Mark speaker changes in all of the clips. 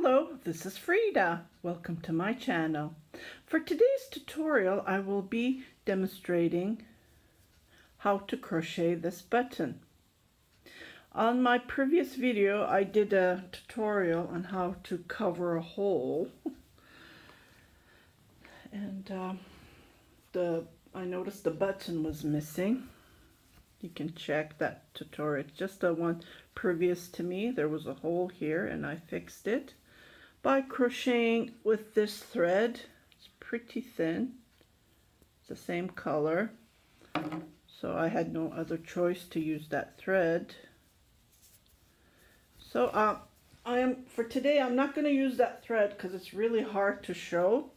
Speaker 1: Hello, this is Frida. Welcome to my channel. For today's tutorial, I will be demonstrating how to crochet this button. On my previous video, I did a tutorial on how to cover a hole. And I noticed the button was missing. You can check that tutorial. It's just the one previous to me. There was a hole here and I fixed it by crocheting with this thread. It's pretty thin. It's the same color. So I had no other choice to use that thread. So for today, I'm not going to use that thread because it's really hard to show.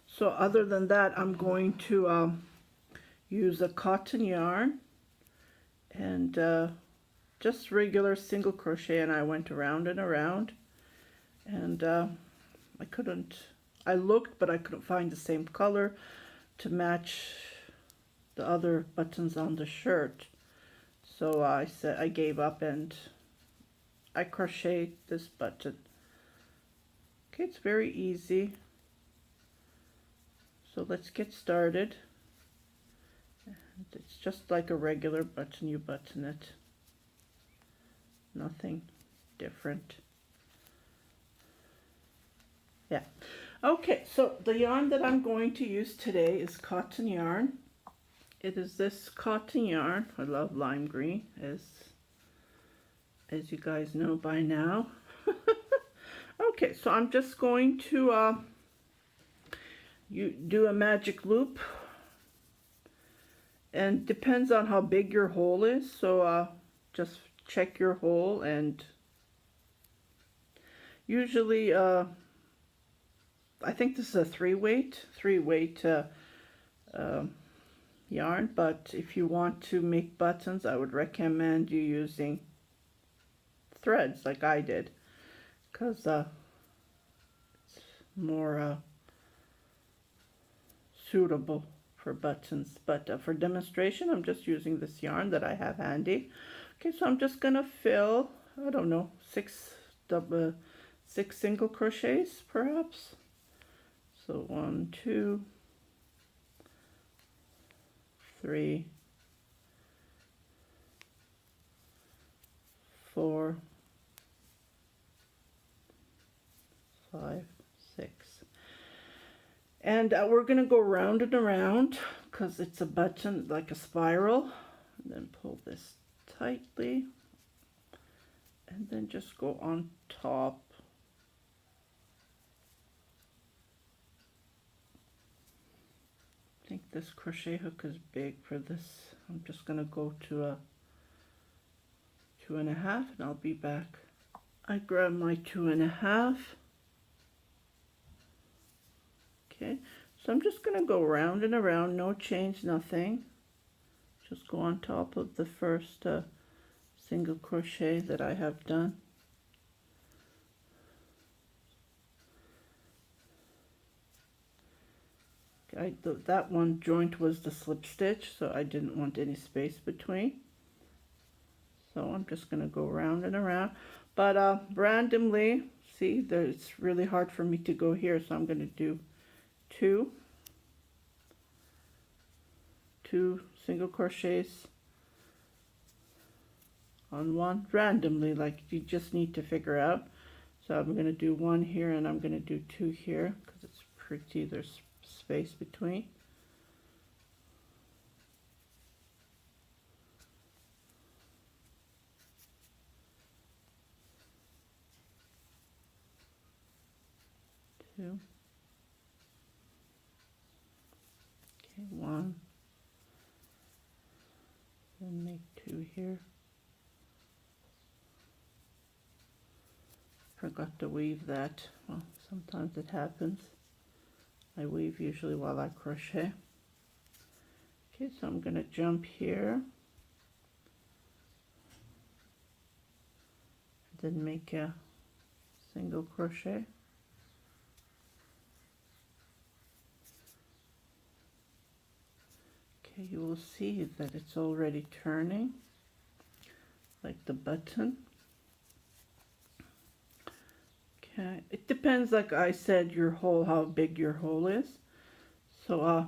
Speaker 1: So other than that, I'm going to use a cotton yarn and just regular single crochet, and I went around and around, and I looked, but I couldn't find the same color to match the other buttons on the shirt. So I gave up and I crocheted this button. Okay, it's very easy. So let's get started. And it's just like a regular button, you button it. Nothing different. Yeah. Okay, so the yarn that I'm going to use today is cotton yarn. It is this cotton yarn. I love lime green, as you guys know by now. Okay, so I'm just going to do a magic loop, and depends on how big your hole is, so just check your hole. And usually I think this is a three weight yarn, but if you want to make buttons, I would recommend you using threads like I did, because it's more suitable for buttons. But for demonstration, I'm just using this yarn that I have handy. Okay, so I'm just gonna fill, I don't know, six single crochets perhaps. So 1, 2, 3, 4, 5, 6. And we're going to go round and around because it's a button, like a spiral. And then pull this tightly. And then just go on top. I think this crochet hook is big for this. I'm just going to go to a 2.5 and I'll be back. I grab my 2.5. Okay, so I'm just going to go round and around, no change, nothing. Just go on top of the first single crochet that I have done. That one joint was the slip stitch, so I didn't want any space between. So I'm just going to go round and around, but randomly, see, it's really hard for me to go here, so I'm going to do two single crochets on one randomly, like you just need to figure out. So I'm going to do one here and I'm going to do two here because it's pretty, there's space between. Two. Okay, one. And make two here. Forgot to weave that. Well, sometimes it happens. I weave usually while I crochet. Okay, so I'm going to jump here. Then make a single crochet. Okay, you will see that it's already turning like the button. Okay, it depends, like I said, your hole, how big your hole is. So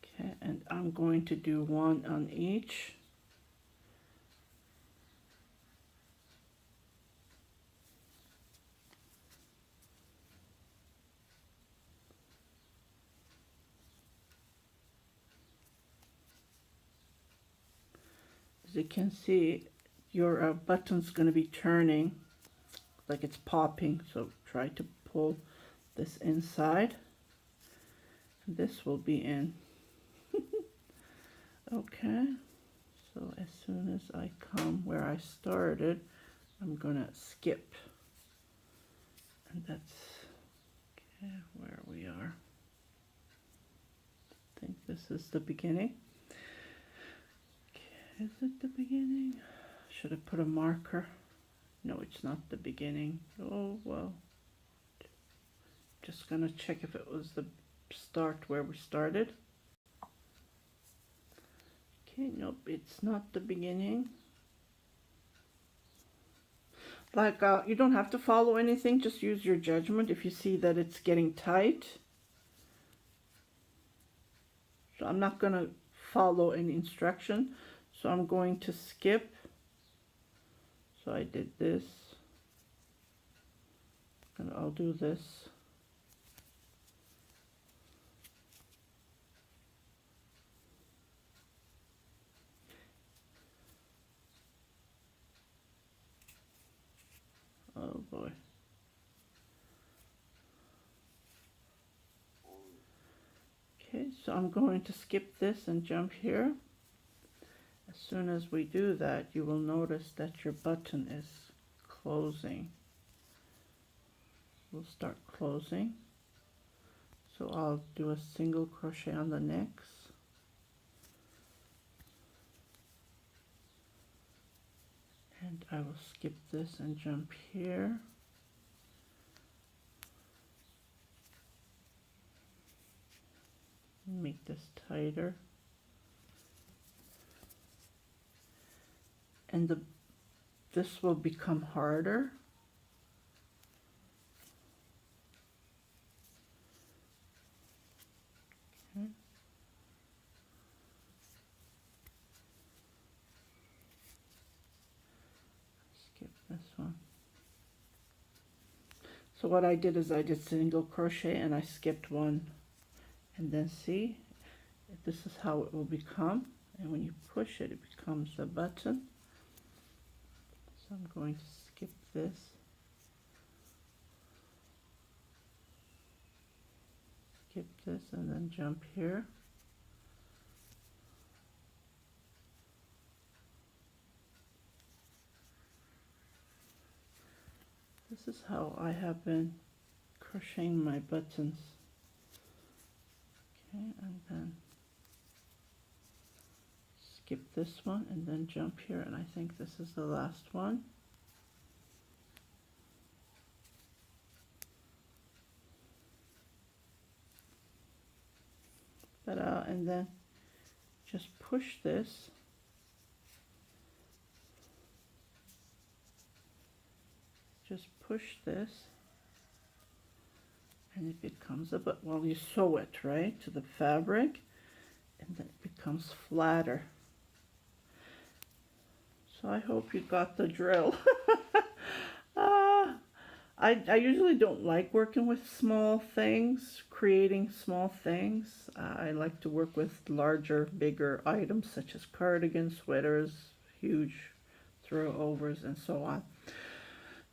Speaker 1: okay, and I'm going to do one on each. As you can see, your button's going to be turning like it's popping, so try to pull this inside. This will be in. Okay, so as soon as I come where I started, I'm gonna skip, and that's okay, where we are. I think this is the beginning. Okay, is it the beginning? Should have put a marker. No, it's not the beginning. Oh well, just gonna check if it was the start where we started. Okay, nope, it's not the beginning. Like, you don't have to follow anything, just use your judgment if you see that it's getting tight. So I'm not going to follow any instruction, so I'm going to skip. So I did this, and I'll do this. Oh boy. Okay, so I'm going to skip this and jump here. As soon as we do that, you will notice that your button is closing. We'll start closing. So I'll do a single crochet on the next. And I will skip this and jump here. Make this tighter. And this will become harder. Okay. Skip this one. So what I did is I did single crochet and I skipped one, and then see, this is how it will become, and when you push it, it becomes a button. So I'm going to skip this, skip this, and then jump here. This is how I have been crocheting my buttons. Okay, and then skip this one and then jump here, and I think this is the last one. And then just push this. Just push this, and it becomes a bit, well, you sew it right to the fabric, and then it becomes flatter. So I hope you got the drill. I usually don't like working with small things, creating small things. I like to work with larger, bigger items such as cardigans, sweaters, huge throw-overs, and so on.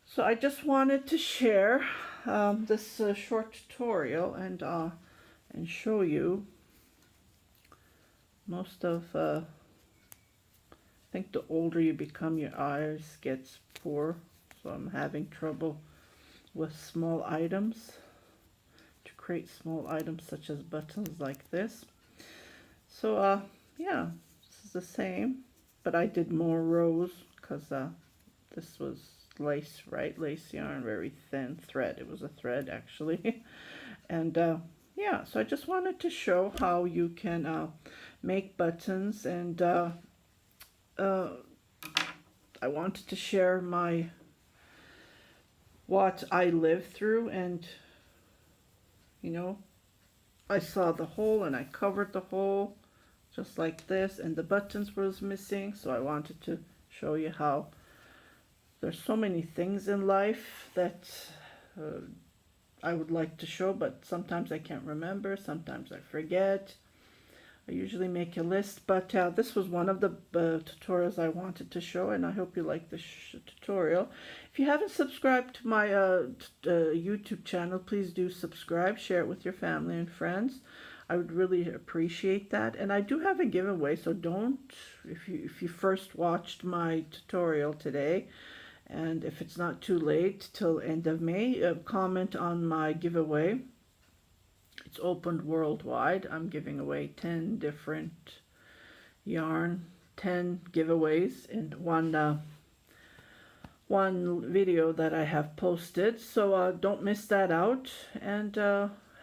Speaker 1: So I just wanted to share this short tutorial and show you most of, I think the older you become, your eyes gets poor. So I'm having trouble with small items, to create small items such as buttons like this. So yeah, this is the same, but I did more rows because this was lace, right? Lace yarn, very thin thread. It was a thread actually. And yeah, so I just wanted to show how you can make buttons, and I wanted to share what I lived through, and you know, I saw the hole and I covered the hole just like this, and the buttons was missing, so I wanted to show you how there's so many things in life that I would like to show, but sometimes I can't remember, sometimes I forget. I usually make a list, but this was one of the tutorials I wanted to show, and I hope you like this tutorial. If you haven't subscribed to my YouTube channel, please do subscribe, share it with your family and friends. I would really appreciate that. And I do have a giveaway, so don't, if you first watched my tutorial today, and if it's not too late till end of May, comment on my giveaway. It's opened worldwide. I'm giving away 10 different yarn, 10 giveaways in one video that I have posted. So don't miss that out, and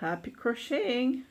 Speaker 1: happy crocheting!